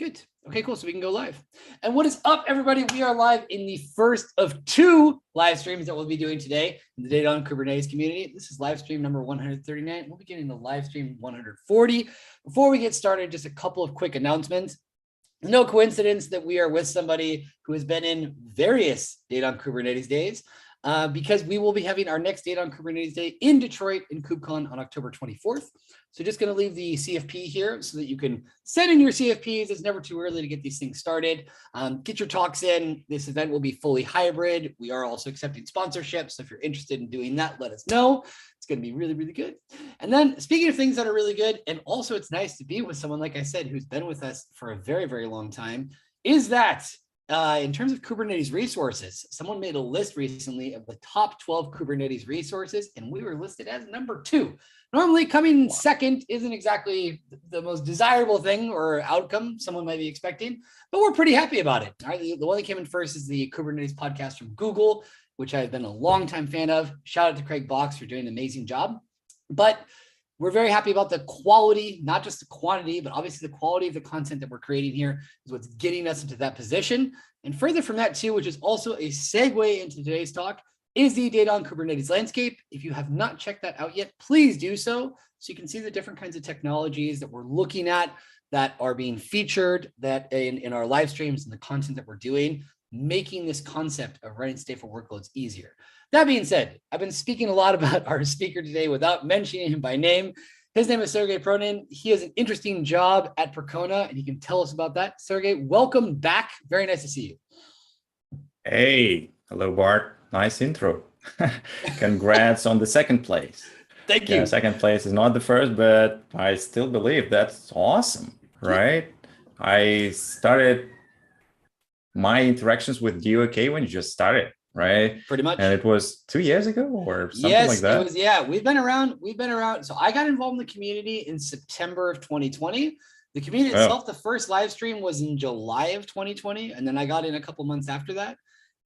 Good. Okay, cool. So we can go live. And what is up, everybody? We are live in the first of 2 live streams that we'll be doing today in the Data on Kubernetes community. This is live stream number 139. We'll be getting to live stream 140. Before we get started, just a couple of quick announcements. No coincidence that we are with somebody who has been in various Data on Kubernetes days, because we will be having our next Data on Kubernetes day in Detroit in KubeCon on October 24th. So just going to leave the CFP here so that you can send in your CFPs. It's never too early to get these things started. Get your talks in. This event will be fully hybrid. We are also accepting sponsorships. So if you're interested in doing that, let us know. It's going to be really, really good. And then speaking of things that are really good, and also it's nice to be with someone, like I said, who's been with us for a very, very long time, is that in terms of Kubernetes resources, someone made a list recently of the top 12 Kubernetes resources, and we were listed as number 2. Normally coming second isn't exactly the most desirable thing or outcome someone might be expecting, but we're pretty happy about it. All right, the one that came in first is the Kubernetes podcast from Google, which I've been a longtime fan of. Shout out to Craig Box for doing an amazing job. But we're very happy about the quality, not just the quantity, but obviously the quality of the content that we're creating here is what's getting us into that position. And further from that too, which is also a segue into today's talk, is the Data on Kubernetes landscape. If you have not checked that out yet, please do so you can see the different kinds of technologies that we're looking at that are being featured that in our live streams and the content that we're doing, making this concept of running stateful workloads easier. That being said, I've been speaking a lot about our speaker today without mentioning him by name. His name is Sergey Pronin. He has an interesting job at Percona, and he can tell us about that. Sergey, welcome back. Very nice to see you. Hey, hello, Bart. Nice intro. Congrats on the second place. Thank you. Yeah, second place is not the first, but I still believe that's awesome, right? I started my interactions with DoK when you just started, right? Pretty much. And it was 2 years ago or something like that. Yes, it was. Yeah, we've been around. So I got involved in the community in September of 2020. The community itself, the first live stream was in July of 2020. And then I got in a couple months after that.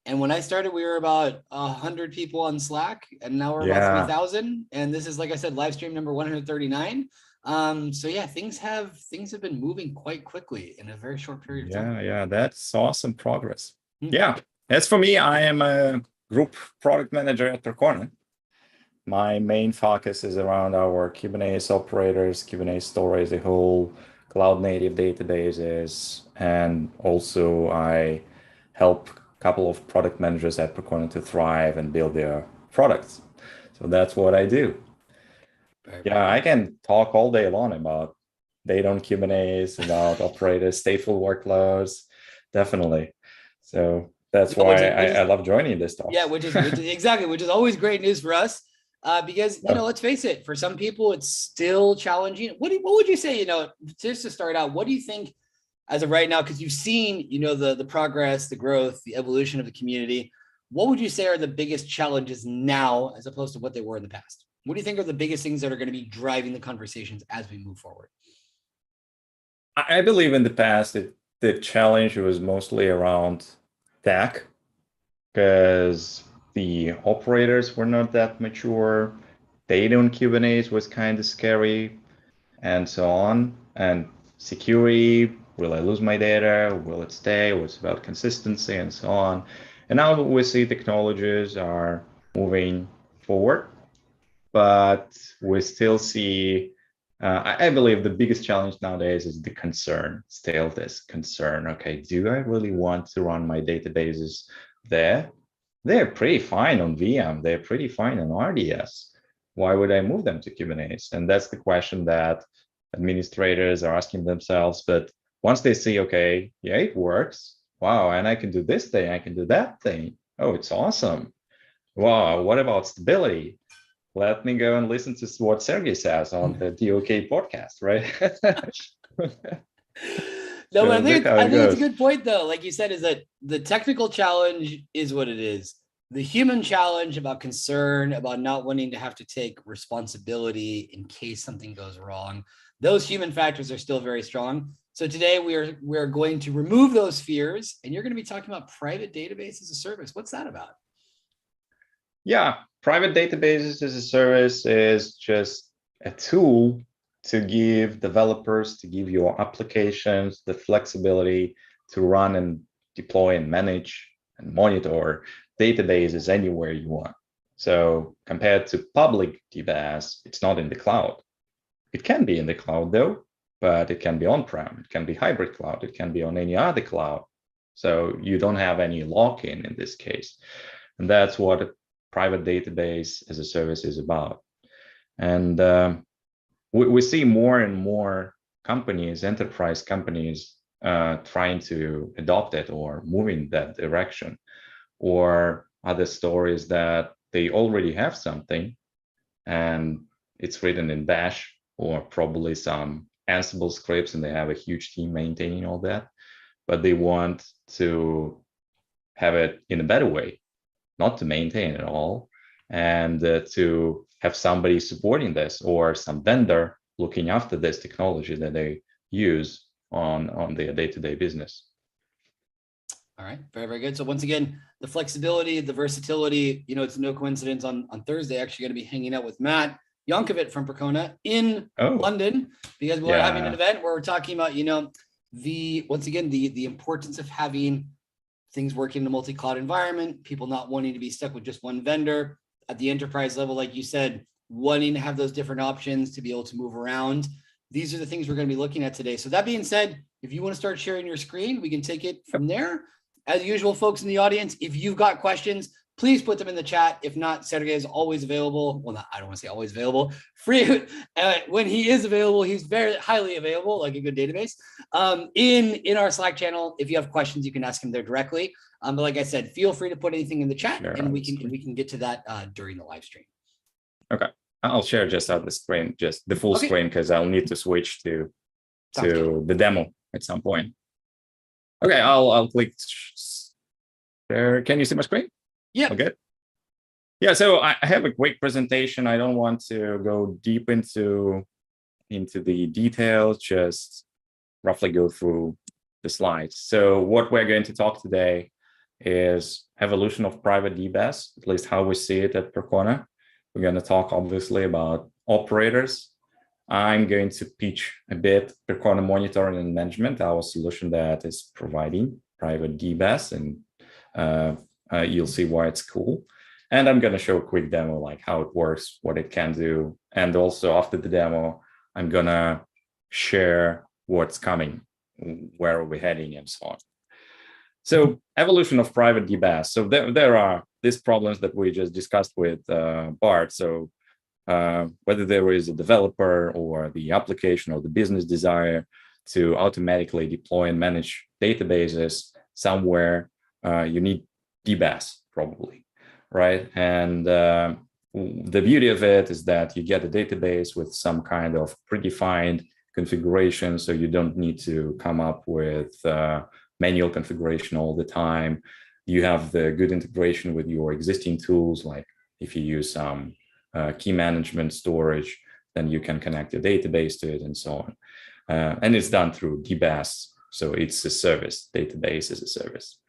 And when I started, we were about 100 people on Slack, and now we're about 3,000. And this is, like I said, live stream number 139. So yeah, things have been moving quite quickly in a very short period of time. Yeah, that's awesome progress. Yeah, as for me, I am a group product manager at Percona. My main focus is around our Kubernetes operators, Kubernetes storage as a whole, cloud native databases, and also I help a couple of product managers at Percona to thrive and build their products. So that's what I do. Yeah, I can talk all day long about data on Kubernetes, about operators, stateful workloads, definitely. So that's why I love joining this talk. Yeah, which is always great news for us, because let's face it, for some people it's still challenging. What would you say? Just to start out, what do you think as of right now? Because you've seen the progress, the growth, the evolution of the community. What would you say are the biggest challenges now as opposed to what they were in the past? What do you think are the biggest things that are going to be driving the conversations as we move forward? I believe in the past, the challenge was mostly around tech, because the operators were not that mature. Data on Kubernetes was kind of scary, and so on. And security, will I lose my data? Will it stay? It was about consistency and so on. And now we see technologies are moving forward, but we still see, I believe the biggest challenge nowadays is the concern, still this concern. Okay, do I really want to run my databases there? They're pretty fine on VM. They're pretty fine on RDS. Why would I move them to Kubernetes? And that's the question that administrators are asking themselves. But once they see, okay, yeah, it works. Wow, and I can do this thing, I can do that thing. Oh, it's awesome. Wow, what about stability? Let me go and listen to what Sergey says on the DoK podcast, right? No, but I think it's a good point, though. Like you said, is that the technical challenge is what it is. The human challenge about concern, about not wanting to have to take responsibility in case something goes wrong, those human factors are still very strong. So today we are going to remove those fears, and you're going to be talking about private database as a service. What's that about? Yeah, private databases as a service is just a tool to give developers, to give your applications the flexibility to run and deploy and manage and monitor databases anywhere you want. So compared to public DBaaS, it's not in the cloud. It can be in the cloud though, but it can be on-prem, it can be hybrid cloud, it can be on any other cloud. So you don't have any lock-in in this case. And that's what a private database as a service is about. And we see more and more companies, enterprise companies, trying to adopt it or move in that direction. Or other stories that they already have something and it's written in Bash or probably some Ansible scripts, and they have a huge team maintaining all that, but they want to have it in a better way, not to maintain it all, and to have somebody supporting this or some vendor looking after this technology that they use on their day-to-day business. All right, very, very good. So once again, the flexibility, the versatility, it's no coincidence on Thursday, actually going to be hanging out with Matt Yankovic from Percona in London, because we're having an event where we're talking about, the importance of having things working in a multi-cloud environment, people not wanting to be stuck with just one vendor at the enterprise level, like you said, wanting to have those different options to be able to move around. These are the things we're going to be looking at today. So that being said, if you want to start sharing your screen, we can take it from there. As usual, folks in the audience, if you've got questions, please put them in the chat. If not, Sergey is always available. Well, I don't want to say always available. Free when he is available, he's very highly available, like a good database. In our Slack channel, if you have questions, you can ask him there directly. But like I said, feel free to put anything in the chat, and we can get to that during the live stream. Okay, I'll share just out the screen, just the full screen, because I'll need to switch to the demo at some point. Okay, I'll click share. Can you see my screen? Yeah. Okay. Yeah, so I have a quick presentation. I don't want to go deep into the details, just roughly go through the slides. So what we're going to talk today is evolution of private DBaaS, at least how we see it at Percona. We're going to talk obviously about operators. I'm going to pitch a bit Percona Monitoring and Management, our solution that is providing private DBaaS, and you'll see why it's cool. And I'm going to show a quick demo, like how it works, what it can do. And also after the demo, I'm going to share what's coming, where are we heading, and so on. So evolution of private DBaaS. So there are these problems that we just discussed with Bart. So whether there is a developer or the application or the business desire to automatically deploy and manage databases somewhere, you need DBaaS probably, right? And the beauty of it is that you get a database with some kind of predefined configuration, so you don't need to come up with manual configuration all the time. You have the good integration with your existing tools, like if you use some key management storage, then you can connect your database to it and so on. And it's done through DBaaS, so it's a service, database as a service.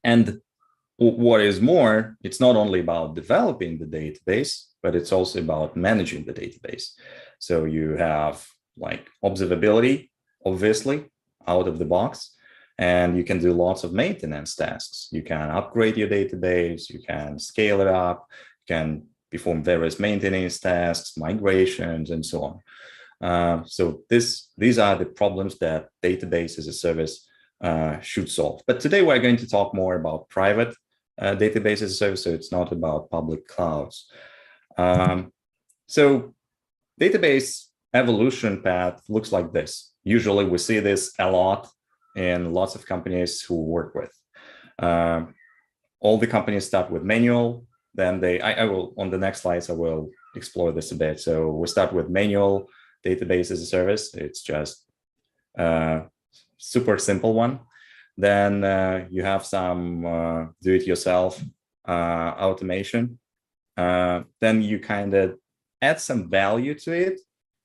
And what is more, it's not only about developing the database, but it's also about managing the database. So you have like observability, obviously, out of the box, and you can do lots of maintenance tasks. You can upgrade your database, you can scale it up, you can perform various maintenance tasks, migrations, and so on. So these are the problems that database as a service should solve. But today we're going to talk more about private database as a service, so it's not about public clouds. So database evolution path looks like this. Usually we see this a lot in lots of companies who work with. All the companies start with manual, then I will, on the next slides, I will explore this a bit. So we start with manual database as a service. It's just super simple one. Then you have some do-it-yourself automation. Then you kind of add some value to it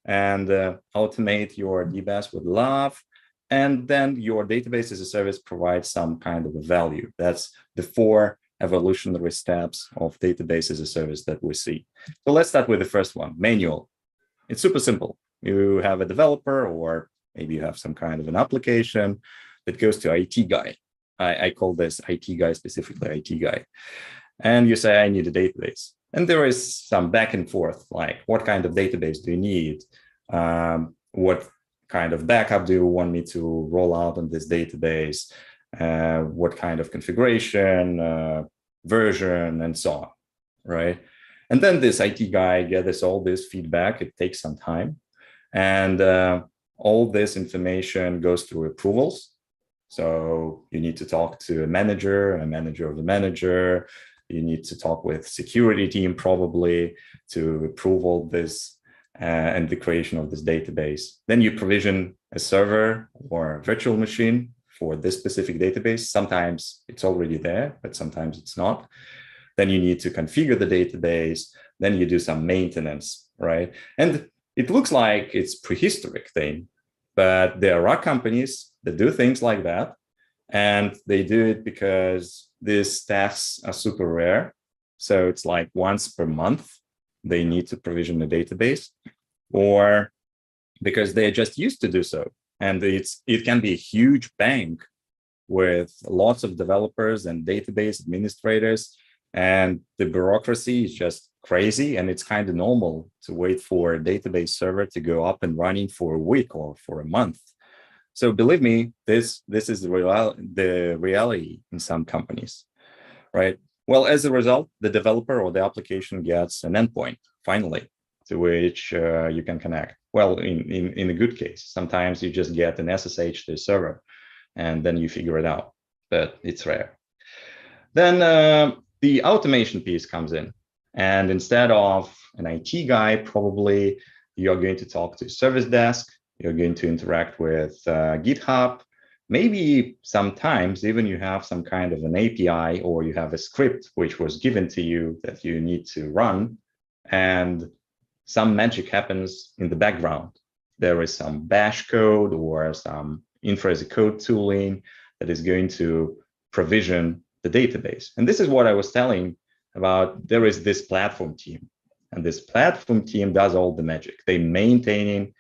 and automate your DBaaS with love. And then your database as a service provides some kind of a value. That's the 4 evolutionary steps of database as a service that we see. So let's start with the first one, manual. It's super simple. you have a developer, or maybe you have some kind of an application that goes to IT guy. I call this IT guy, specifically IT guy. And you say, I need a database. And there is some back and forth, like what kind of database do you need? What kind of backup do you want me to roll out on this database? What kind of configuration, version, and so on, right? And then this IT guy gathers all this feedback. It takes some time. And all this information goes through approvals. So you need to talk to a manager of the manager. You need to talk with security team probably to approve all this and the creation of this database. Then you provision a server or a virtual machine for this specific database. Sometimes it's already there, but sometimes it's not. Then you need to configure the database. Then you do some maintenance, right? And it looks like it's prehistoric thing, but there are companies that do things like that. And they do it because these tasks are super rare. So it's like once per month, they need to provision a database, or because they're just used to do so. And it can be a huge bank with lots of developers and database administrators. And the bureaucracy is just crazy. And it's kind of normal to wait for a database server to go up and running for a week or for a month. So believe me, this is the reality in some companies, right? Well, as a result, the developer or the application gets an endpoint, finally, to which you can connect. Well, in a good case, sometimes you just get an SSH to the server, and then you figure it out, but it's rare. Then the automation piece comes in. And instead of an IT guy, probably you're going to talk to service desk. You're going to interact with GitHub. Maybe sometimes even you have some kind of an API, or you have a script which was given to you that you need to run, and some magic happens in the background. There is some bash code or some infra as a code tooling that is going to provision the database. And this is what I was telling about. There is this platform team, and this platform team does all the magic. They maintain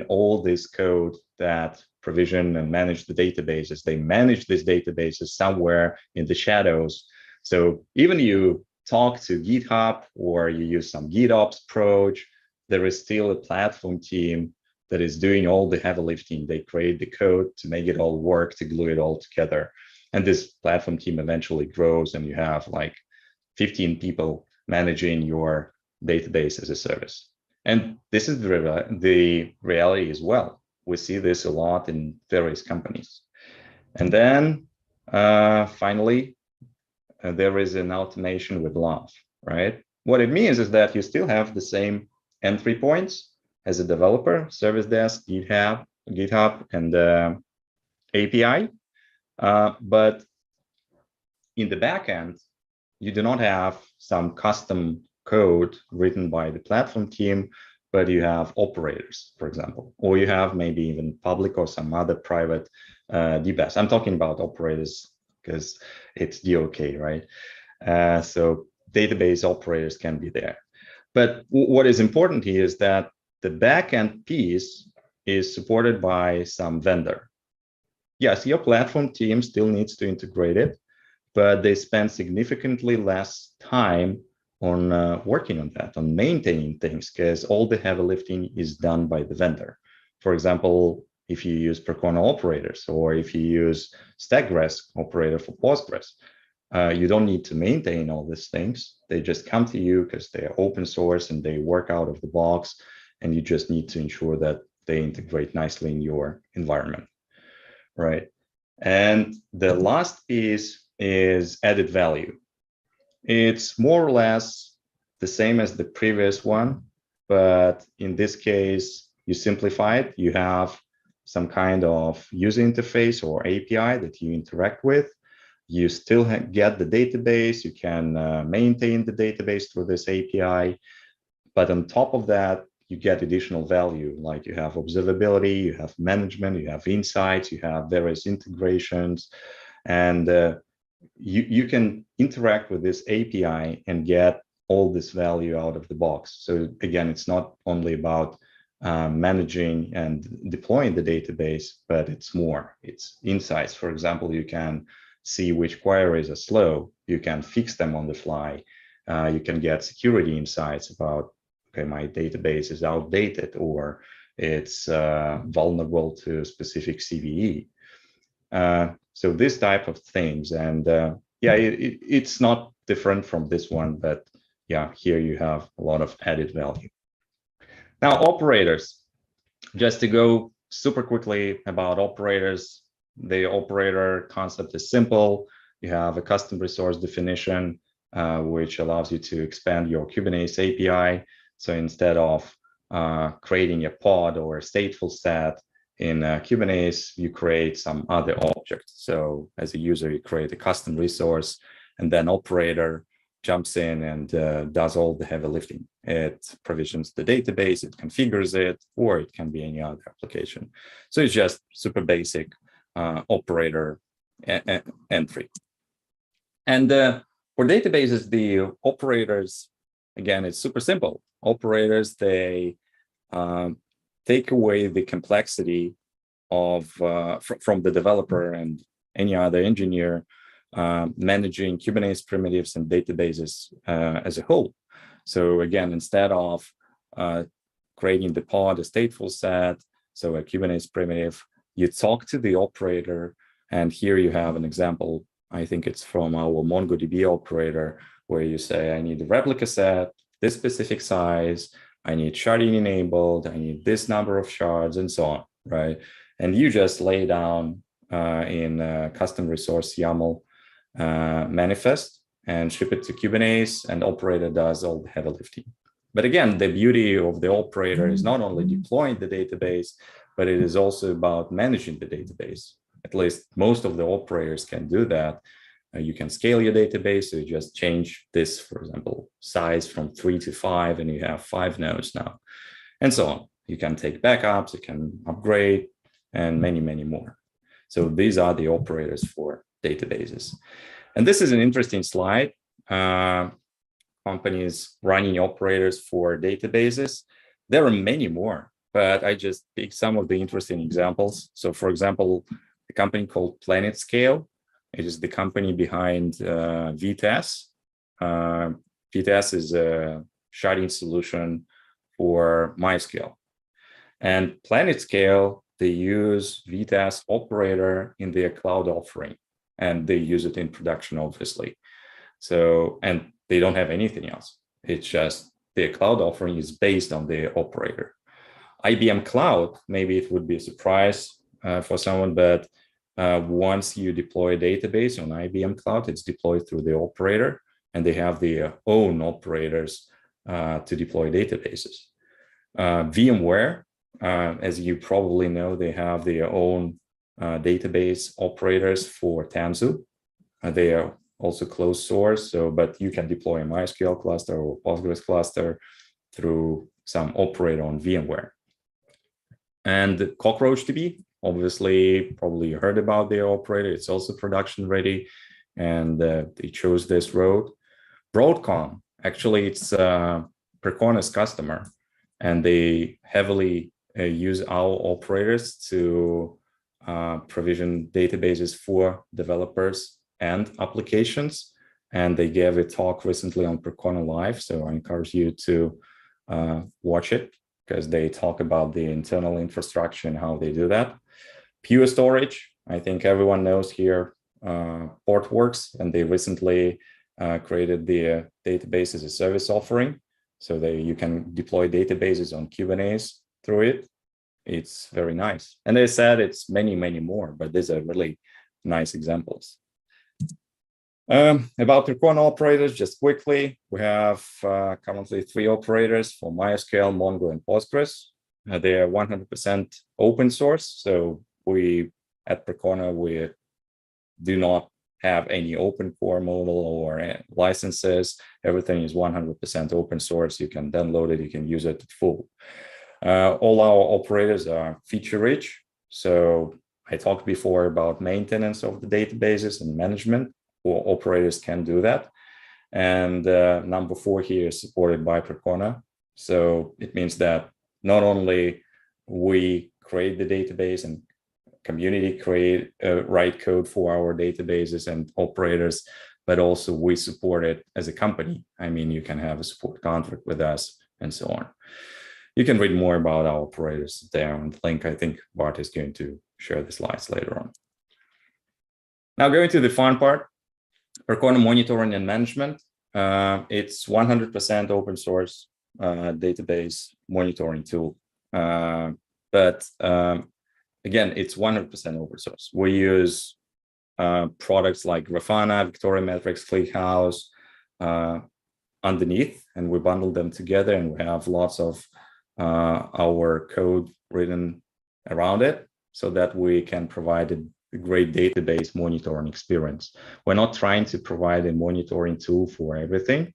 all this code that provision and manage the databases. They manage these databases somewhere in the shadows. So even you talk to GitHub or you use some GitOps approach, there is still a platform team that is doing all the heavy lifting. They create the code to make it all work, to glue it all together. And this platform team eventually grows, and you have like 15 people managing your database as a service. And this is the reality as well. We see this a lot in various companies. And then finally, there is an automation with love, right? What it means is that you still have the same entry points as a developer, service desk, GitHub, and API. But in the backend, you do not have some custom code written by the platform team, but you have operators, for example, or you have maybe even public or some other private DBaaS. I'm talking about operators because it's DoK, right? So database operators can be there. But what is important here is that the backend piece is supported by some vendor. Yes, your platform team still needs to integrate it, but they spend significantly less time on working on that, on maintaining things, because all the heavy lifting is done by the vendor. For example, if you use Percona operators, or if you use StackGres operator for Postgres, you don't need to maintain all these things. They just come to you because they are open source and they work out of the box, and you just need to ensure that they integrate nicely in your environment, right? And the last piece is added value. It's more or less the same as the previous one, but in this case, you simplify it. You have some kind of user interface or API that you interact with. You still get the database. You can maintain the database through this API. But on top of that, you get additional value, like you have observability, you have management, you have insights, you have various integrations, and you can interact with this API and get all this value out of the box. So again, it's not only about managing and deploying the database, but it's more. It's insights. For example, you can see which queries are slow. You can fix them on the fly. You can get security insights about, okay, my database is outdated or it's vulnerable to specific CVE. So this type of things. And yeah, it's not different from this one, but yeah, here you have a lot of added value. Now, operators, just to go super quickly about operators, the operator concept is simple. You have a custom resource definition, which allows you to expand your Kubernetes API. So instead of creating a pod or a stateful set in Kubernetes, you create some other object. So as a user, you create a custom resource, and then operator jumps in and does all the heavy lifting. It provisions the database, it configures it, or it can be any other application. So it's just super basic operator entry. And for databases, the operators, again, it's super simple. Operators, they take away the complexity of from the developer and any other engineer managing Kubernetes primitives and databases as a whole. So again, instead of creating the pod, a stateful set, so a Kubernetes primitive, you talk to the operator, and here you have an example. I think it's from our MongoDB operator, where you say, I need a replica set, this specific size, I need sharding enabled, I need this number of shards, and so on, right? And you just lay down in custom resource YAML manifest and ship it to Kubernetes, and operator does all the heavy lifting. But again, the beauty of the operator is not only deploying the database, but it is also about managing the database. At least most of the operators can do that. You can scale your database, so you just change this, for example, size from 3 to 5, and you have 5 nodes now, and so on. You can take backups, you can upgrade, and many, many more. So these are the operators for databases. And this is an interesting slide. Companies running operators for databases. There are many more, but I just picked some of the interesting examples. So for example, a company called PlanetScale. It is the company behind VTAS. VTAS is a sharding solution for MySQL. And PlanetScale, they use VTAS operator in their cloud offering, and they use it in production, obviously. So, and they don't have anything else. It's just their cloud offering is based on the operator. IBM Cloud, maybe it would be a surprise for someone, but once you deploy a database on IBM Cloud, it's deployed through the operator, and they have their own operators to deploy databases. VMware, as you probably know, they have their own database operators for Tanzu. They are also closed source, so but you can deploy a MySQL cluster or Postgres cluster through some operator on VMware. And CockroachDB, obviously, probably you heard about their operator. It's also production ready, and they chose this road. Broadcom, actually, it's Percona's customer, and they heavily use our operators to provision databases for developers and applications. And they gave a talk recently on Percona Live, so I encourage you to watch it, because they talk about the internal infrastructure and how they do that. Pure Storage, I think everyone knows here, Portworx, and they recently created the database as a service offering. So you can deploy databases on Kubernetes through it. It's very nice. And they said it's many, many more, but these are really nice examples. About Percona operators, just quickly, we have currently 3 operators for MySQL, Mongo, and Postgres. They are 100% open source. So we at Percona, we do not have any open core model or licenses. Everything is 100% open source. You can download it, you can use it full. All our operators are feature rich. So I talked before about maintenance of the databases and management. Operators can do that. And number 4 here is supported by Percona. So it means that not only we create the database and community write code for our databases and operators, but also we support it as a company. I mean, you can have a support contract with us and so on. You can read more about our operators there on the link. I think Bart is going to share the slides later on. Now going to the fun part, Percona Monitoring and Management. It's 100% open source database monitoring tool. But again, it's 100% open source. We use products like Grafana, Victoria Metrics, ClickHouse underneath, and we bundle them together, and we have lots of our code written around it so that we can provide a great database monitoring experience. We're not trying to provide a monitoring tool for everything,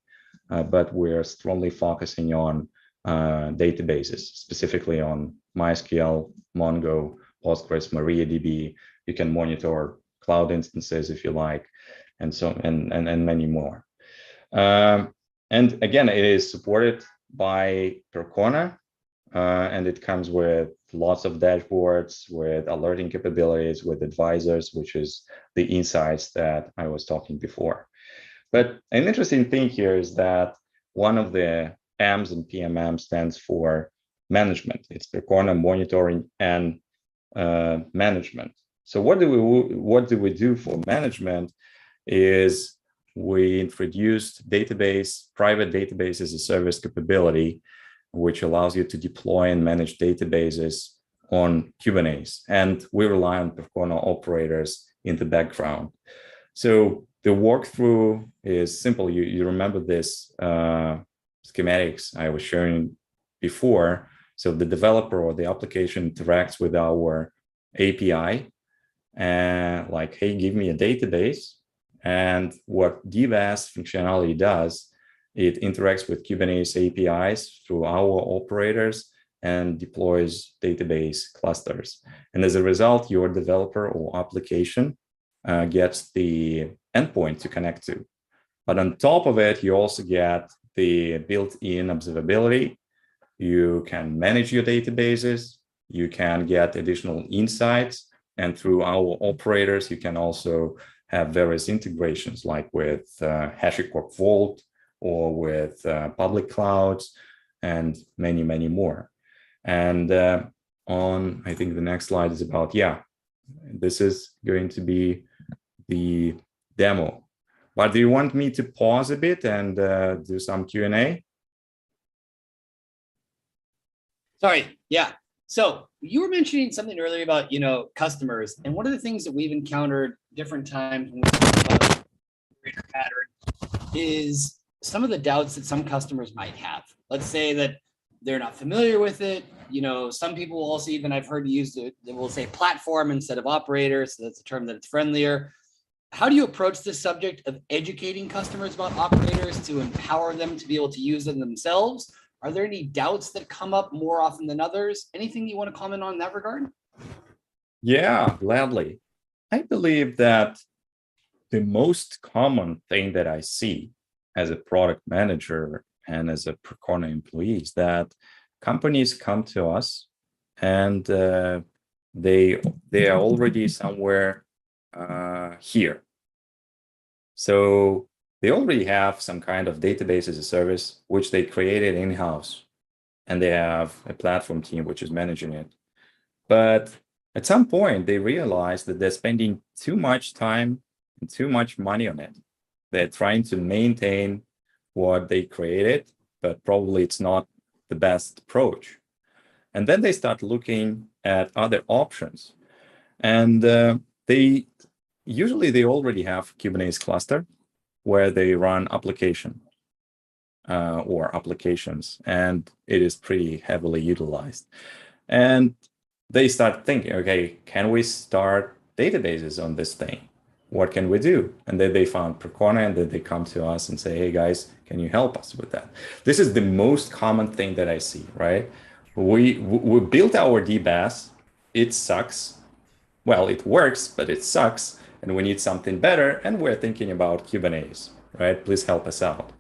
but we're strongly focusing on databases, specifically on MySQL, Mongo, Postgres, MariaDB. You can monitor cloud instances if you like, and so and many more. And again, it is supported by Percona, and it comes with lots of dashboards, with alerting capabilities, with advisors, which is the insights that I was talking before. But an interesting thing here is that one of the M's in PMM stands for management. It's Percona Monitoring and Management. So what do we do for management is we introduced private database as a service capability, which allows you to deploy and manage databases on Kubernetes. And we rely on Percona operators in the background. So the walkthrough is simple. You remember this schematics I was showing before. So the developer or the application interacts with our API and like, hey, give me a database. And what DBaaS functionality does, it interacts with Kubernetes APIs through our operators and deploys database clusters. And as a result, your developer or application gets the endpoint to connect to. But on top of it, you also get the built-in observability. You can manage your databases. You can get additional insights. And through our operators, you can also have various integrations like with HashiCorp Vault or with public clouds and many, many more. And I think the next slide is about, this is going to be the demo. But do you want me to pause a bit and do some Q&A? Sorry, yeah. So you were mentioning something earlier about, customers. And one of the things that we've encountered different times when we talk about greater pattern is some of the doubts that some customers might have. Let's say that they're not familiar with it. Some people will also, even I've heard used it, they will say platform instead of operator. So that's a term that it's friendlier. How do you approach this subject of educating customers about operators to empower them to be able to use them themselves? Are there any doubts that come up more often than others? Anything you want to comment on in that regard? Yeah, gladly. I believe that the most common thing that I see as a product manager and as a Percona employee is that companies come to us and they are already somewhere here. So they already have some kind of database as a service, which they created in-house, and they have a platform team which is managing it. But at some point, they realize that they're spending too much time and too much money on it. They're trying to maintain what they created, but probably it's not the best approach. And then they start looking at other options. And they already have Kubernetes cluster where they run application or applications, and it is pretty heavily utilized. And they start thinking, okay, can we start databases on this thing? What can we do? And then they found Percona, and then they come to us and say, hey guys, can you help us with that? This is the most common thing that I see, right? We built our DBaaS, it sucks. Well, it works, but it sucks, and we need something better, and we're thinking about Kubernetes, right? Please help us out.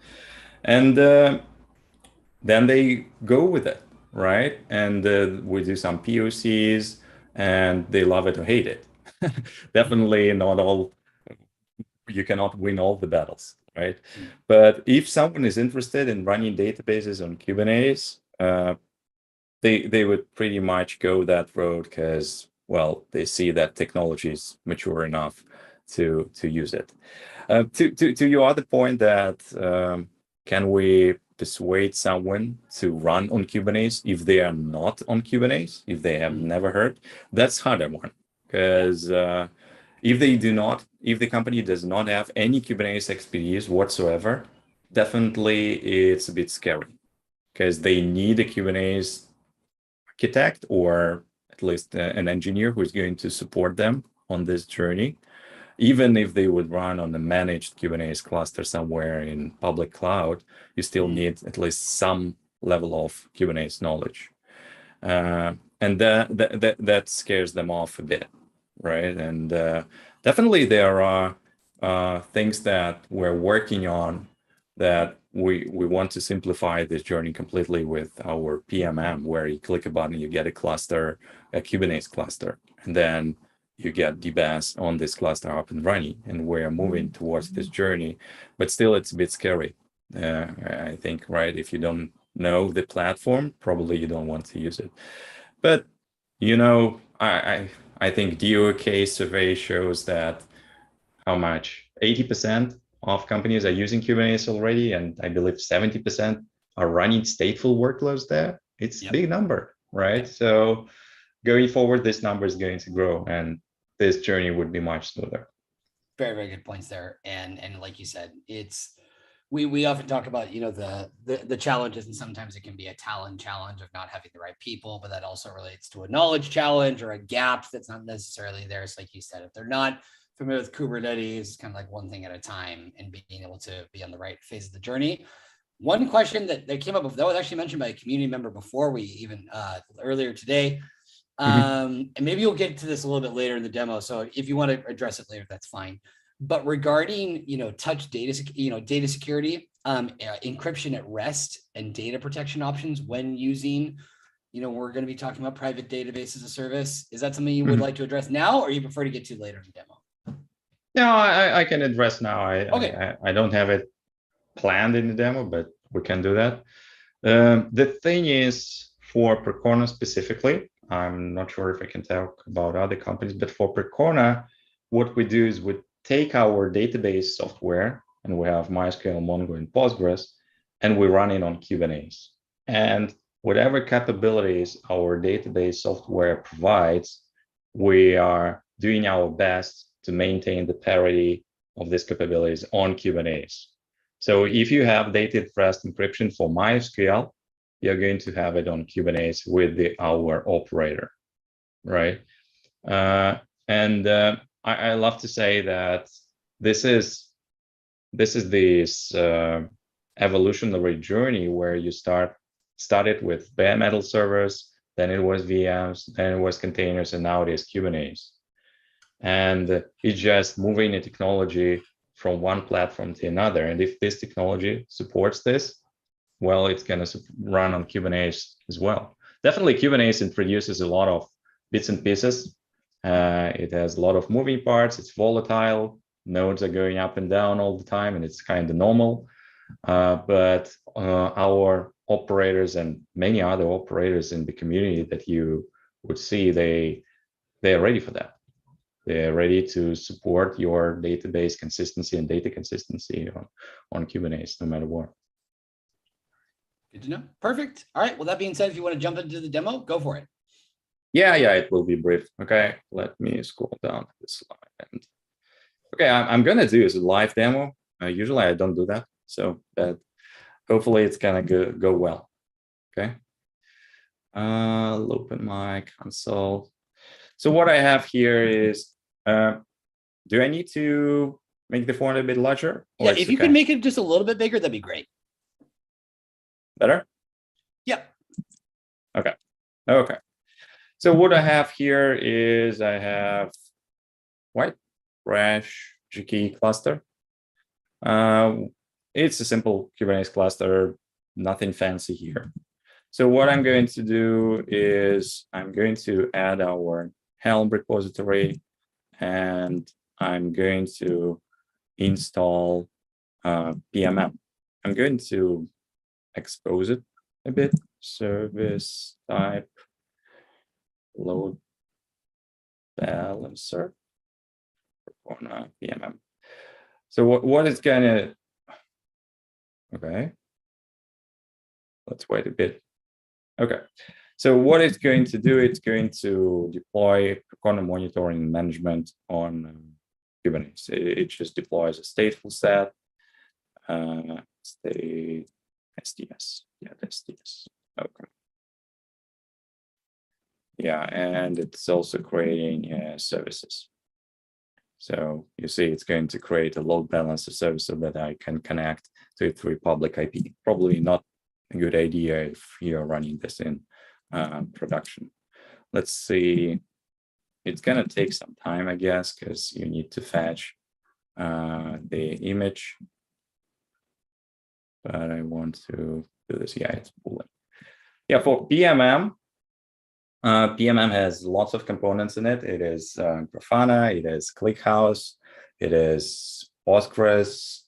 And then they go with it. right? And we do some POCs, and they love it or hate it. Definitely not all, you cannot win all the battles, right? But if someone is interested in running databases on Kubernetes, they would pretty much go that road because, well, they see that technology is mature enough to use it. To your other point that can we persuade someone to run on Kubernetes if they are not on Kubernetes, if they have never heard? That's harder one, because if the company does not have any Kubernetes expertise whatsoever, definitely it's a bit scary because they need a Kubernetes architect or at least an engineer who is going to support them on this journey. Even if they would run on a managed Kubernetes cluster somewhere in public cloud, you still need at least some level of Kubernetes knowledge. And that scares them off a bit, right? And definitely there are things that we're working on that we want to simplify this journey completely with our PMM, where you click a button, you get a cluster, a Kubernetes cluster, and then you get DBaaS on this cluster up and running. And we're moving towards this journey, but still it's a bit scary. I think, right? If you don't know the platform, probably you don't want to use it. But I think DoK survey shows that how much 80% of companies are using Kubernetes already, and I believe 70% are running stateful workloads there. It's a big number, right? So going forward, this number is going to grow, and this journey would be much smoother. Very, very good points there. And like you said, it's we often talk about, the challenges, and sometimes it can be a talent challenge of not having the right people, but that also relates to a knowledge challenge or a gap that's not necessarily there. So like you said, if they're not familiar with Kubernetes, kind of like one thing at a time and being able to be on the right phase of the journey. One question that came up, that was actually mentioned by a community member before we even earlier today. And maybe you'll get to this a little bit later in the demo. So if you want to address it later, that's fine. But regarding, touch data, data security, encryption at rest and data protection options when using, we're going to be talking about private database as a service. Is that something you would like to address now, or you prefer to get to later in the demo? No, I can address now. Okay. I don't have it planned in the demo, but we can do that. The thing is, for Percona specifically, I'm not sure if I can talk about other companies, but for Percona, what we do is we take our database software, and we have MySQL, Mongo, and Postgres, and we run it on Kubernetes. And whatever capabilities our database software provides, we are doing our best to maintain the parity of these capabilities on Kubernetes. So if you have data at rest encryption for MySQL, you're going to have it on Kubernetes with our operator, right? I love to say that this is this evolutionary journey where you started with bare metal servers, then it was VMs, then it was containers, and now it is Kubernetes. And it's just moving the technology from one platform to another. And if this technology supports this, well, it's going to run on Kubernetes as well. Definitely, Kubernetes introduces a lot of bits and pieces. It has a lot of moving parts. It's volatile. Nodes are going up and down all the time, and it's kind of normal. But our operators and many other operators in the community that you would see, they are ready for that. They're ready to support your database consistency and data consistency on Kubernetes, no matter what. Good to know. Perfect. All right. Well, that being said, if you want to jump into the demo, go for it. Yeah, it will be brief. Okay, let me scroll down this slide. And okay, I'm gonna do is a live demo. Usually I don't do that, so that hopefully it's gonna go well. Okay. I'll open my console. So what I have here is, do I need to make the font a bit larger? Yeah, if you can make it just a little bit bigger, that'd be great. Better? Yep. Okay. So what I have here is I have white Crash GKE cluster. It's a simple Kubernetes cluster, nothing fancy here. So what I'm going to do is I'm going to add our Helm repository, and I'm going to install PMM. I'm going to expose it a bit. Service type load balancer on PMM. So what is gonna, okay, let's wait a bit. Okay, so what it's going to do, it's going to deploy Percona Monitoring and Management on Kubernetes. It just deploys a stateful set, state STS, yeah, STS, okay. Yeah, and it's also creating services. So you see, it's going to create a load balancer service so that I can connect to it through public IP. Probably not a good idea if you're running this in production. Let's see. It's going to take some time, I guess, because you need to fetch the image. But I want to do this. Yeah, it's pulling. Yeah, for PMM, PMM has lots of components in it. It is Grafana, it is ClickHouse, it is Postgres,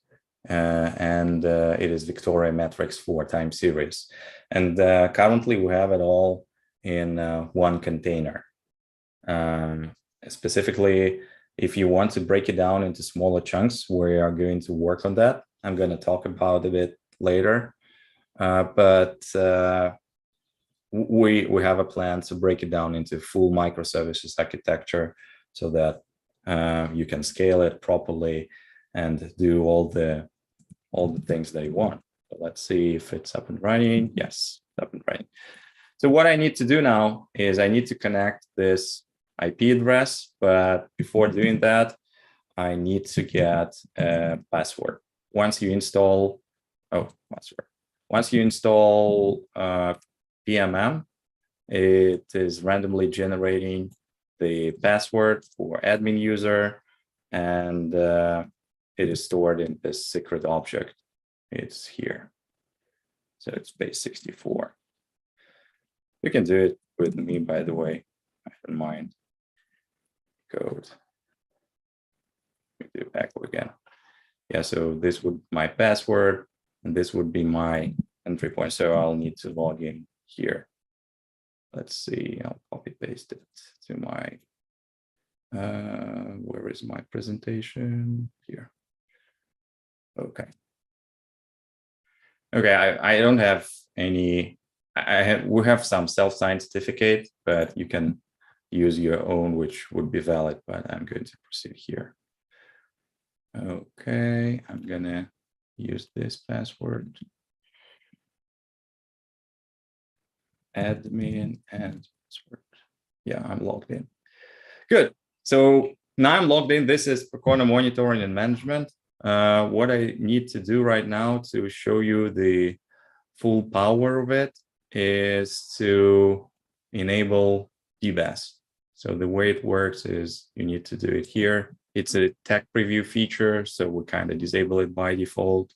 and it is Victoria Metrics for time series. And currently we have it all in one container. Specifically, if you want to break it down into smaller chunks, we are going to work on that. I'm going to talk about it a bit later. We have a plan to break it down into full microservices architecture so that you can scale it properly and do all the things that you want. So let's see if it's up and running. Yes, it's up and running. So what I need to do now is I need to connect this IP address, but before doing that, I need to get a password. Once you install, PMM, it is randomly generating the password for admin user, and it is stored in this secret object. It's here. So it's base 64. You can do it with me, by the way. I don't mind. Code. Do echo again. Yeah, so this would be my password, and this would be my entry point. So I'll need to log in here. Let's see, I'll copy paste it to my, where is my presentation? Here. Okay. Okay, I don't have any, we have some self-signed certificate, but you can use your own, which would be valid, but I'm going to proceed here. Okay, I'm gonna use this password. Admin and password. Yeah, I'm logged in. Good. So now I'm logged in. This is Percona Monitoring and Management. What I need to do right now to show you the full power of it is to enable DBaaS. So the way it works is you need to do it here. It's a tech preview feature, so we kind of disable it by default,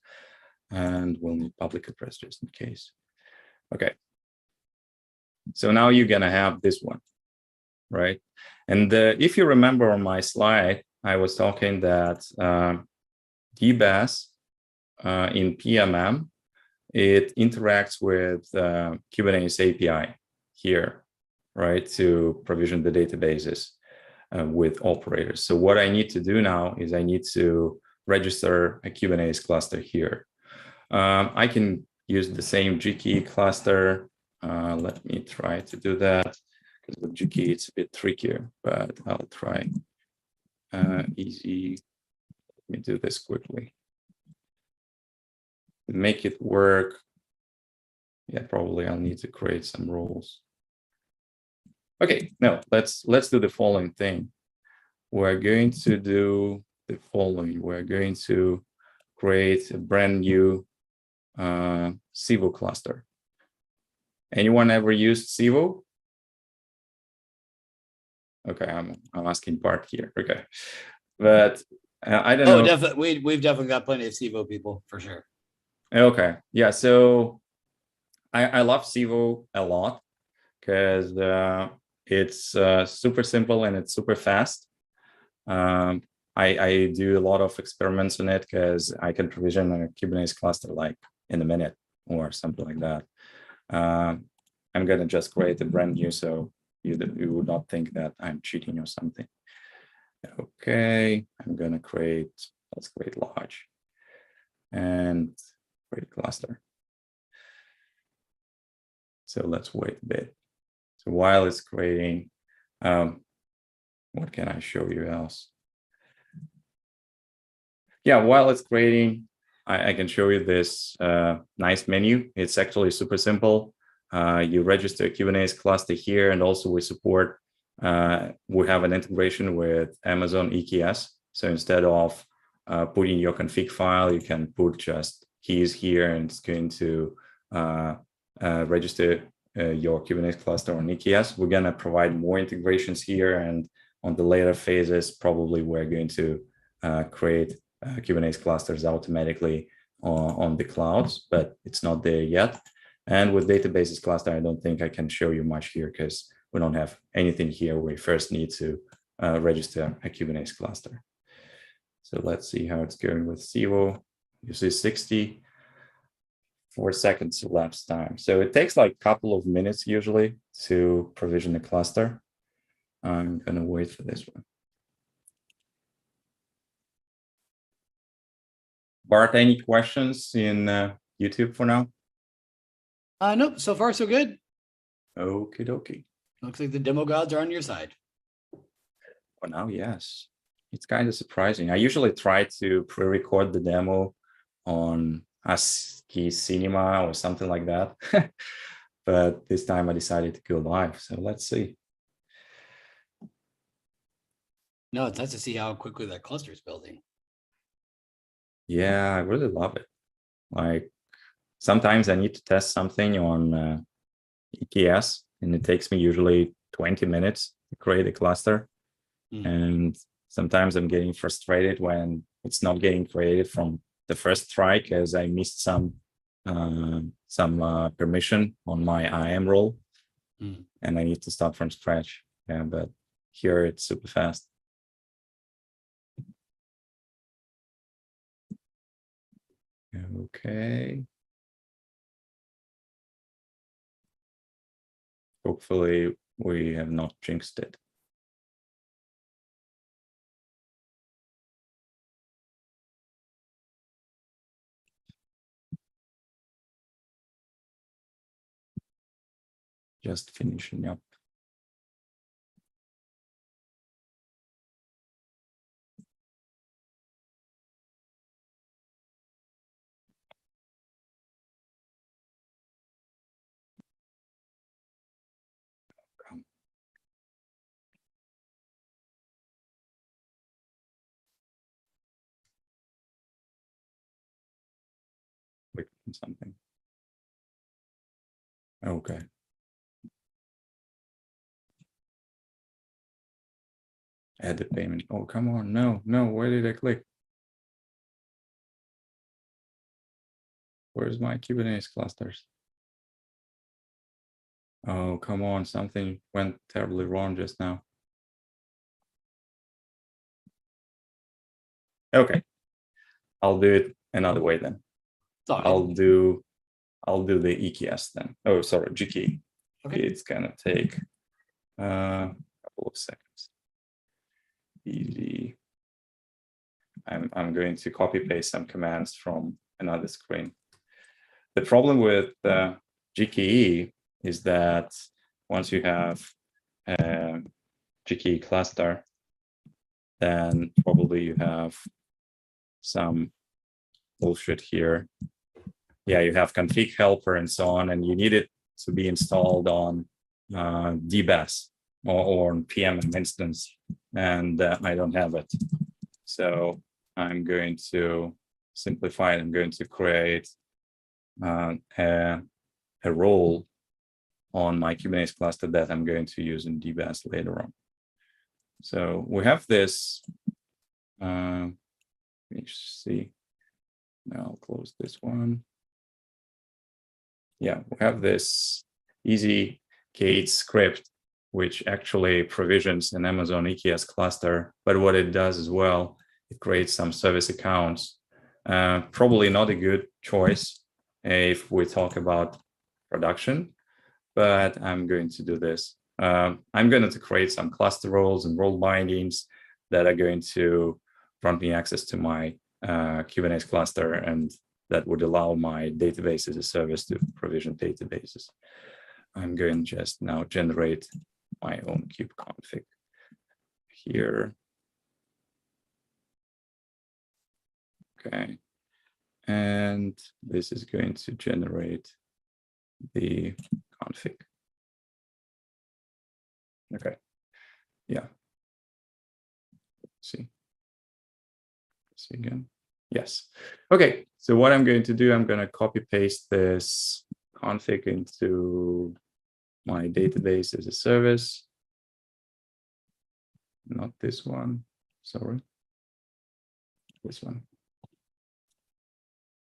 and we'll need public address just in case. Okay. So now you're gonna have this one, right? And if you remember on my slide, I was talking that DBaaS in PMM, it interacts with Kubernetes API here, right, to provision the databases with operators. So what I need to do now is I need to register a Kubernetes cluster here. I can use the same GKE cluster. Let me try to do that, because with GKE it's a bit trickier, but I'll try easy. Let me do this quickly. Make it work. Yeah, probably I'll need to create some roles. Okay, now let's do the following thing. We're going to do the following. We're going to create a brand new Civo cluster. Anyone ever used Civo? Okay, I'm asking Bart here. Okay, but I don't know. Oh, definitely. We've definitely got plenty of Civo people for sure. Okay, yeah. So I love Sivo a lot because it's super simple and it's super fast. I do a lot of experiments on it because I can provision a Kubernetes cluster like in a minute or something like that. I'm going to just create a brand new so you would not think that I'm cheating or something. Okay, I'm going to create, let's create large and create cluster. So let's wait a bit. So while it's creating, what can I show you else? Yeah, while it's creating, I can show you this nice menu. It's actually super simple. You register a Kubernetes cluster here, and also we support, we have an integration with Amazon EKS. So instead of putting your config file, you can put just keys here, and it's going to register your Kubernetes cluster on EKS. We're going to provide more integrations here, and on the later phases, probably we're going to create Kubernetes clusters automatically on the clouds, but it's not there yet. And with databases cluster, I don't think I can show you much here because we don't have anything here. We first need to register a Kubernetes cluster. So let's see how it's going with Sivo. You see 64 seconds elapsed time. So it takes like a couple of minutes usually to provision a cluster. I'm going to wait for this one. Bart, any questions in YouTube for now? Nope, so far so good. Okie dokie. Looks like the demo gods are on your side. For now, yes. It's kind of surprising. I usually try to pre-record the demo on ASCII Cinema or something like that. But this time I decided to go live. So let's see. No, it's nice to see how quickly that cluster is building. Yeah, I really love it. Like sometimes I need to test something on EKS, and it takes me usually 20 minutes to create a cluster. And sometimes I'm getting frustrated when it's not getting created from the first try because I missed some permission on my IAM role, and I need to start from scratch. Yeah, but here it's super fast. Okay. Hopefully we have not jinxed it. Just finishing up. Wait for something. Okay. Add the payment. Oh, come on. No, where did I click? Where's my Kubernetes clusters? Oh, come on. Something went terribly wrong just now. Okay. I'll do it another way then. I'll do the EKS then. Oh, sorry, GKE. Okay. It's gonna take a couple of seconds. Easy. I'm going to copy paste some commands from another screen. The problem with GKE is that once you have a GKE cluster, then probably you have some bullshit here. Yeah, you have config helper and so on, and you need it to be installed on DBaaS or on PM instance, and I don't have it. So I'm going to simplify it. I'm going to create a role on my Kubernetes cluster that I'm going to use in DBaaS later on. So we have this. Let me see. Now I'll close this one. yeah, we have this easy gate script, which actually provisions an Amazon EKS cluster. But what it does as well, it creates some service accounts. Probably not a good choice if we talk about production, but I'm going to do this. I'm going to create some cluster roles and role bindings that are going to grant me access to my Kubernetes cluster, and that would allow my database as a service to provision databases. I'm going to just now generate my own kubeconfig here. Okay. And this is going to generate the config. Okay. Yeah. See again. Yes. Okay. So what I'm going to do, I'm going to copy paste this config into my database as a service. Not this one. Sorry. This one.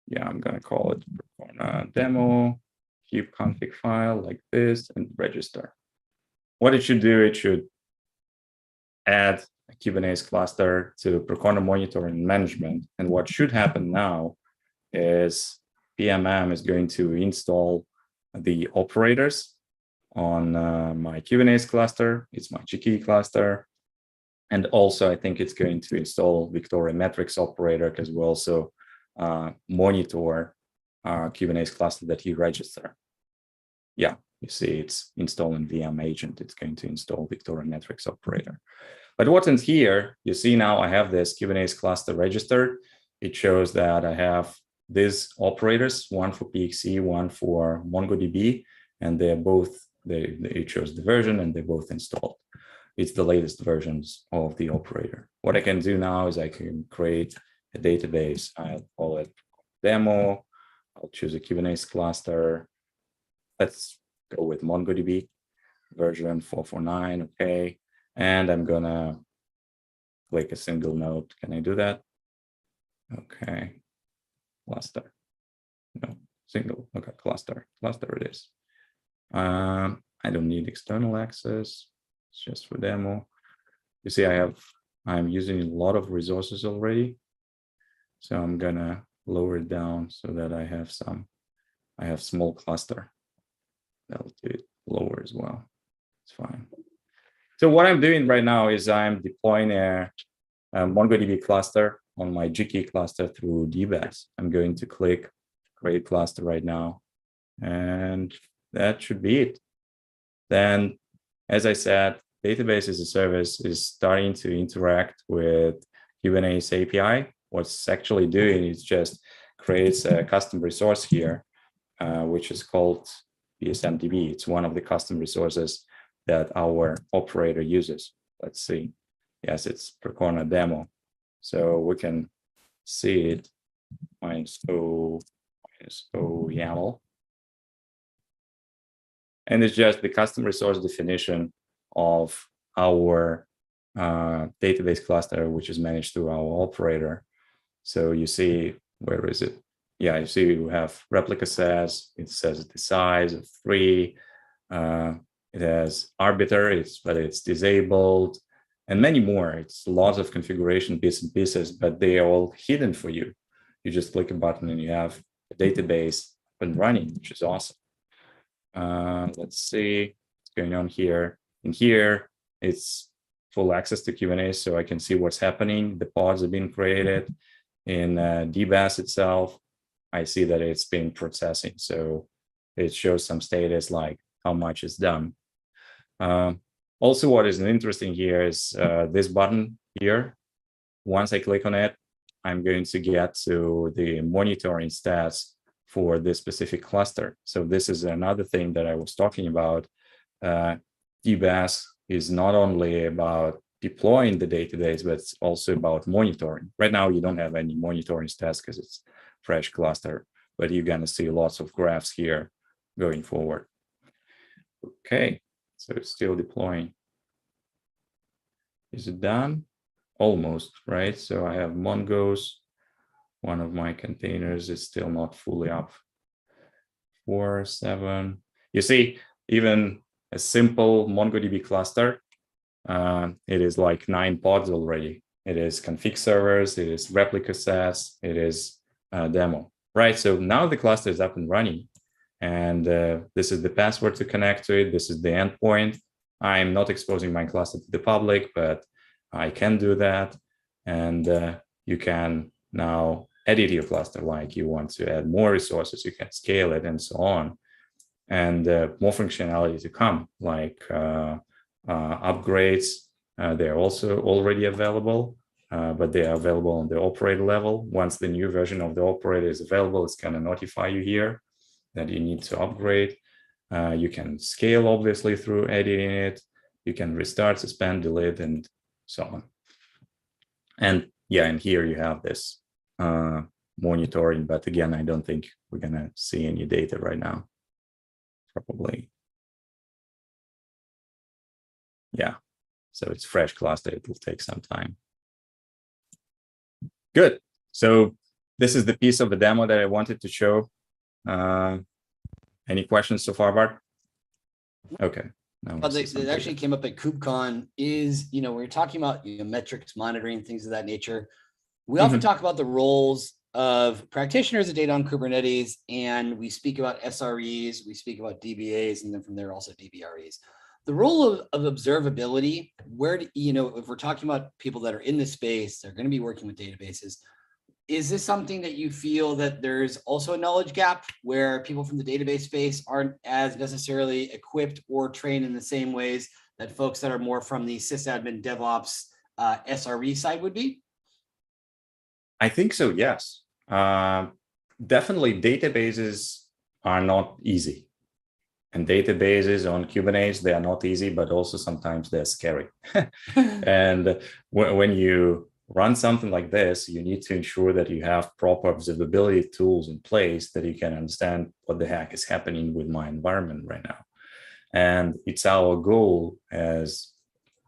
Yeah, I'm going to call it Percona demo, kubeconfig file like this, and register. What it should do, it should add a Kubernetes cluster to Percona Monitoring and Management. And what should happen now is PMM is going to install the operators on my Kubernetes cluster. It's my GKE cluster. And also, I think it's going to install Victoria Metrics operator, because we also monitor our Kubernetes cluster that you register. Yeah, you see it's installing VM agent. It's going to install Victoria Metrics operator. But what's in here, you see now I have this Kubernetes cluster registered. It shows that I have these operators, one for PXE, one for MongoDB, and they're both, it shows the version and they're both installed. It's the latest versions of the operator. What I can do now is I can create a database. I'll call it demo. I'll choose a Kubernetes cluster. Let's go with MongoDB version 449. Okay. And I'm gonna click a single node. Can I do that? Okay. Cluster. No, single. Okay, cluster. Cluster it is. I don't need external access. It's just for demo. You see, I'm using a lot of resources already. So I'm gonna lower it down so that I have small cluster. That'll do it lower as well. It's fine. So what I'm doing right now is I'm deploying a MongoDB cluster on my GKE cluster through DBaaS. I'm going to click create cluster right now, and that should be it. Then, as I said, database as a service is starting to interact with Kubernetes API. What's it's actually doing is just creates a custom resource here, which is called PSMDB. It's one of the custom resources that our operator uses. Let's see. Yes, it's Percona demo. So we can see it -o YAML. And it's just the custom resource definition of our database cluster, which is managed through our operator. So you see, where is it? Yeah, you see we have replica says, it says the size of 3. It has arbiter, but it's disabled, and many more. It's lots of configuration bits and pieces, but they are all hidden for you. You just click a button and you have a database up and running, which is awesome. Let's see what's going on here. In here, it's full access to Kubernetes, so I can see what's happening. The pods have been created. In DBaaS itself, I see that it's been processing. So it shows some status like how much is done. Also, what is interesting here is this button here. Once I click on it, I'm going to get to the monitoring stats for this specific cluster. So this is another thing that I was talking about. DBaaS is not only about deploying the database, but it's also about monitoring. Right now, you don't have any monitoring stats because it's fresh cluster, but you're going to see lots of graphs here going forward. Okay, so it's still deploying. Is it done? Almost, right? So I have Mongos. One of my containers is still not fully up. 4, 7. You see, even a simple MongoDB cluster, it is like 9 pods already. It is config servers, it is replica sets, it is demo, right? So now the cluster is up and running, and this is the password to connect to it. This is the endpoint. I'm not exposing my cluster to the public, but I can do that. And you can now edit your cluster like you want to add more resources, you can scale it and so on. And more functionality to come, like upgrades. They're also already available, but they are available on the operator level. Once the new version of the operator is available, it's going to notify you here that you need to upgrade. You can scale, obviously, through editing it. You can restart, suspend, delete, and so on. And yeah, and here you have this monitoring, but again, I don't think we're going to see any data right now. Probably. Yeah, so it's fresh cluster, it will take some time. Good. So this is the piece of the demo that I wanted to show. Any questions so far, Bart? Okay. That actually came up at KubeCon is, we're talking about metrics monitoring, things of that nature. We often talk about the roles of practitioners of data on Kubernetes, and we speak about SREs, we speak about DBAs, and then from there also DBREs. The role of observability, where, if we're talking about people that are in this space, they're going to be working with databases. Is this something that you feel that there's also a knowledge gap where people from the database space aren't as necessarily equipped or trained in the same ways that folks that are more from the sysadmin DevOps SRE side would be? I think so, yes. Definitely databases are not easy. And databases on Kubernetes, they are not easy, but also sometimes they're scary. And when you run something like this, you need to ensure that you have proper observability tools in place that you can understand what the heck is happening with my environment right now. And it's our goal as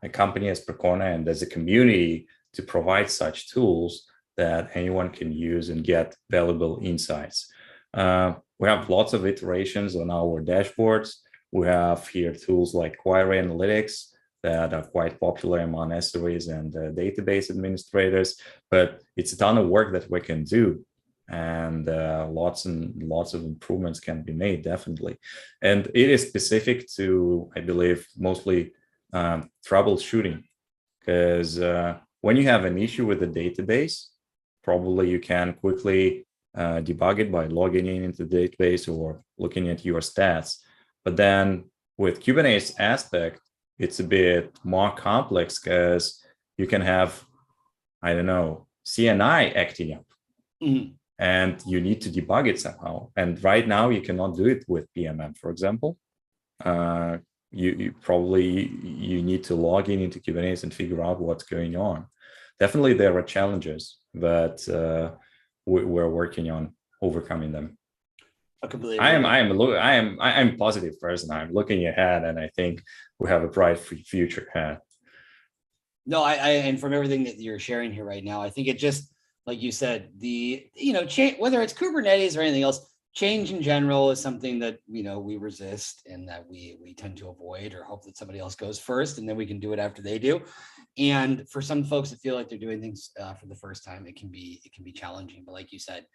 a company, as Percona, and as a community to provide such tools that anyone can use and get valuable insights. We have lots of iterations on our dashboards. We have here tools like Query Analytics that are quite popular among SREs and database administrators, but it's a ton of work that we can do, and lots and lots of improvements can be made, definitely. And it is specific to, I believe, mostly troubleshooting, because when you have an issue with the database, probably you can quickly debug it by logging into the database or looking at your stats. But then with Kubernetes aspect, it's a bit more complex because you can have, I don't know, CNI acting up, and you need to debug it somehow. And right now you cannot do it with PMM, for example. You probably need to log into Kubernetes and figure out what's going on. Definitely there are challenges, but we're working on overcoming them. I'm a positive person. I'm looking ahead, and I think we have a bright future ahead. No, and from everything that you're sharing here right now, I think it just, like you said, whether it's Kubernetes or anything else, change in general is something that we resist and that we tend to avoid or hope that somebody else goes first, and then we can do it after they do. And for some folks that feel like they're doing things for the first time, it can be challenging. But like you said,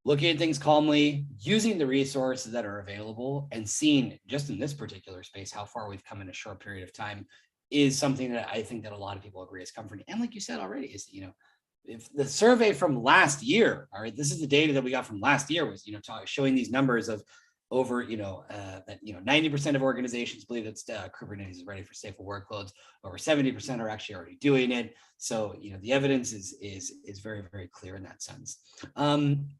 looking at things calmly, using the resources that are available, and seeing just in this particular space how far we've come in a short period of time is something that I think that a lot of people agree is comforting. And like you said already, is if the survey from last year, all right, this is the data that we got from last year, was showing these numbers of over, that 90% of organizations believe that Kubernetes is ready for stateful workloads. Over 70% are actually already doing it. So, the evidence is very, very clear in that sense.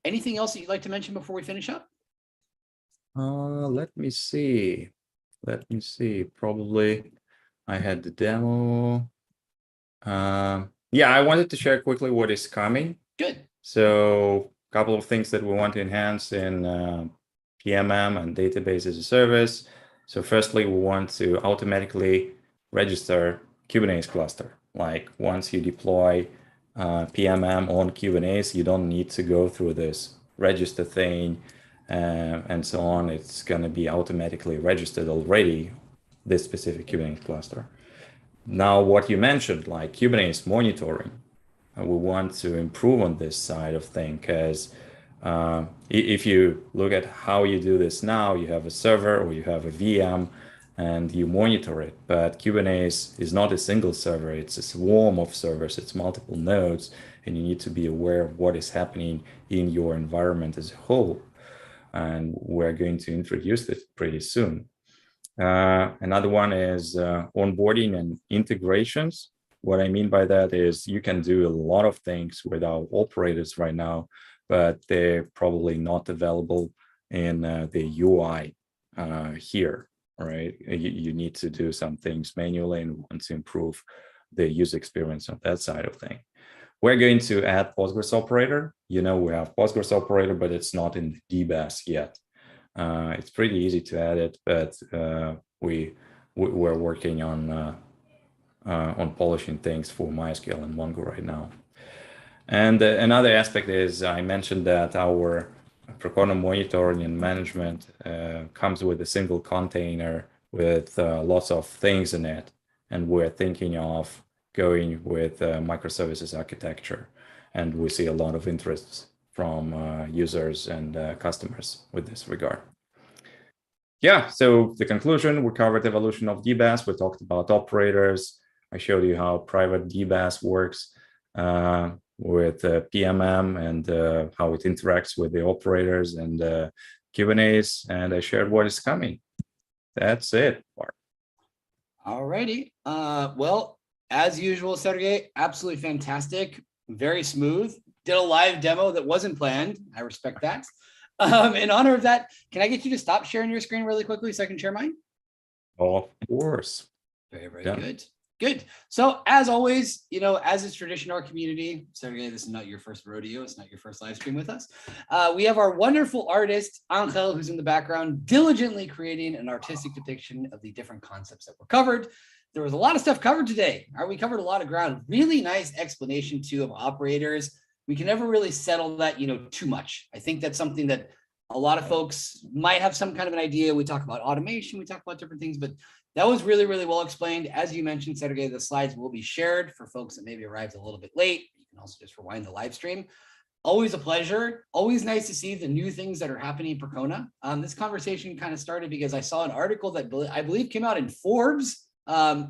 Anything else that you'd like to mention before we finish up? Let me see. Probably I had the demo. Yeah, I wanted to share quickly what is coming. Good. So a couple of things that we want to enhance in PMM and database as a service. So firstly, we want to automatically register Kubernetes cluster. Like once you deploy PMM on Kubernetes, you don't need to go through this register thing. and so on, it's going to be automatically registered already, this specific Kubernetes cluster. Now, what you mentioned, like Kubernetes monitoring, we want to improve on this side of things, because if you look at how you do this now, you have a server or you have a VM and you monitor it. But Kubernetes is not a single server, it's a swarm of servers, it's multiple nodes, and you need to be aware of what is happening in your environment as a whole. And we're going to introduce this pretty soon. Another one is onboarding and integrations. What I mean by that is you can do a lot of things with our operators right now, but they're probably not available in the UI here, right? You need to do some things manually and want to improve the user experience on that side of things. We're going to add Postgres operator. You know, we have Postgres operator, but it's not in DBaaS yet. It's pretty easy to add it, but we're working on polishing things for MySQL and Mongo right now. And another aspect is I mentioned that our Percona Monitoring and Management comes with a single container with lots of things in it, and we're thinking of going with microservices architecture, and we see a lot of interest from users and customers with this regard. Yeah, so the conclusion, we covered evolution of DBaaS. We talked about operators. I showed you how private DBaaS works with PMM and how it interacts with the operators and Kubernetes, and I shared what is coming. That's it, Bart. All righty. Well, as usual, Sergey, absolutely fantastic, very smooth. Did a live demo that wasn't planned. I respect that. In honor of that, can I get you to stop sharing your screen really quickly so I can share mine? Of course. Very, very good. Good. So as always, you know, as is tradition in our community, Sergey, this is not your first rodeo. It's not your first live stream with us. We have our wonderful artist, Angel, who's in the background, diligently creating an artistic depiction of the different concepts that were covered. There was a lot of stuff covered today. We covered a lot of ground. Really nice explanation too of operators. We can never really settle that, you know, too much. I think that's something that a lot of folks might have some kind of an idea. We talk about automation, we talk about different things, but that was really, really well explained. As you mentioned, Sergey, the slides will be shared for folks that maybe arrived a little bit late. You can also just rewind the live stream. Always a pleasure. Always nice to see the new things that are happening in Percona. This conversation kind of started because I saw an article that I believe came out in Forbes,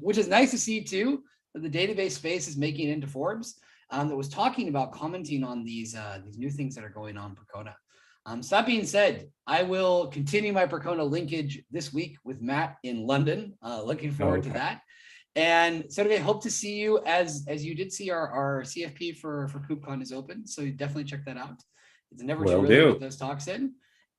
which is nice to see too, that the database space is making it into Forbes, that was talking about commenting on these new things that are going on in Percona. So that being said, I will continue my Percona linkage this week with Matt in London. Looking forward to that. And Sergey, hope to see you as you did see our CFP for KubeCon is open. So you definitely check that out. It's never too early to get those talks in.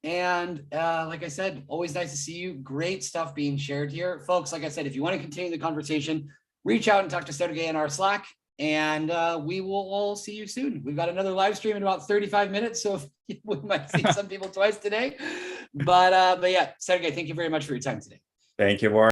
And like I said, always nice to see you. Great stuff being shared here. Folks, like I said, if you want to continue the conversation, reach out and talk to Sergey in our Slack. And we will all see you soon. We've got another live stream in about 35 minutes, so we might see some people twice today. But yeah, Sergey, thank you very much for your time today. Thank you, Bart.